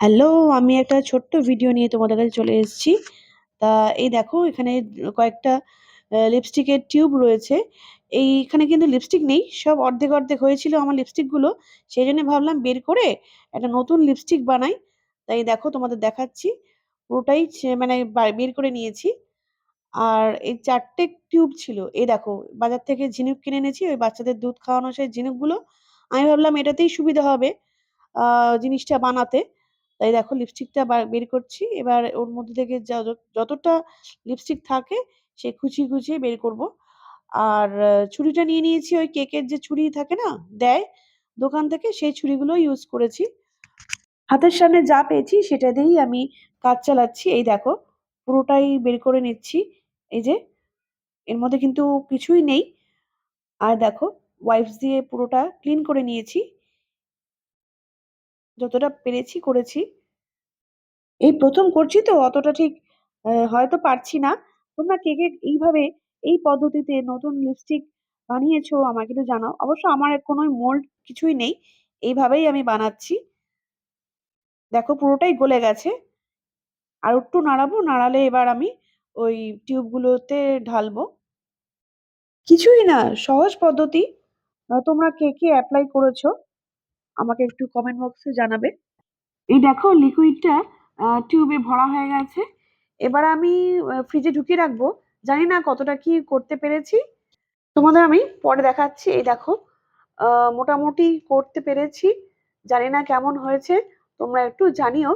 Hello, আমি একটা ছোট্ট ভিডিও নিয়ে তোমাদের কাছে চলে এসেছি। তা এই দেখো এখানে কয়েকটা লিপস্টিকের টিউব রয়েছে। এইখানে কিন্তু লিপস্টিক নেই, সব অর্ধেক অর্ধেক হয়েছিল আমার লিপস্টিকগুলো। সেই জন্য ভাবলাম বের করে একটা নতুন লিপস্টিক বানাই। তাই দেখো তোমাদের দেখাচ্ছি। পুরোটাই মানে বের করে নিয়েছি। আর এই ৪ টে টিউব ছিল। এই দেখো বাজার থেকে ঝিনুক কিনে এনেছি, ওই বাচ্চাদের দুধ খাওয়ানো সেই ঝিনুকগুলো। আমি ভাবলাম এটাতেই সুবিধা হবে জিনিসটা বানাতে। তাই দেখো লিপস্টিকটা বের করছি। এবার ওর মধ্যে থেকে যতটা লিপস্টিক থাকে সে খুঁচিয়ে খুঁচিয়ে বের করব। আর ছুরিটা নিয়ে নিয়েছি, ওই কেকের যে ছুরি থাকে না, দেয় দোকান থেকে, সেই ছুরিগুলো ইউজ করেছি। হাতের সামনে যা পেয়েছি সেটা দিয়েই আমি কাজ চালাচ্ছি। এই দেখো পুরোটাই বের করে নিচ্ছি। এই যে এর মধ্যে কিন্তু কিছুই নেই। আর দেখো ওয়াইপস দিয়ে পুরোটা ক্লিন করে নিয়েছি, যতটা পেরেছি করেছি। এই প্রথম করছি তো অতটা ঠিক হয়তো পারছি না। তোমরা কে কে এইভাবে এই পদ্ধতিতে নতুন লিপস্টিক বানিয়েছো আমাকে একটু জানাও। অবশ্য আমার কোনো মোল্ড কিছুই নেই, এইভাবেই আমি বানাচ্ছি। দেখো পুরোটাই গলে গেছে। আর একটু নাড়াবো, নাড়ালে এবার আমি ওই টিউবগুলোতে ঢালবো। কিছুই না, সহজ পদ্ধতি। তোমরা কে কে অ্যাপ্লাই করেছো আমাকে একটু কমেন্ট বক্সে জানাবে। এই দেখো লিকুইডটা টিউবে ভরা হয়ে গেছে। এবার আমি ফ্রিজে ঢুকিয়ে রাখবো। জানি না কতটা কি করতে পেরেছি, তোমাদের আমি পরে দেখাচ্ছি। এই দেখো মোটামুটি করতে পেরেছি, জানি না কেমন হয়েছে, তোমরা একটু জানিও।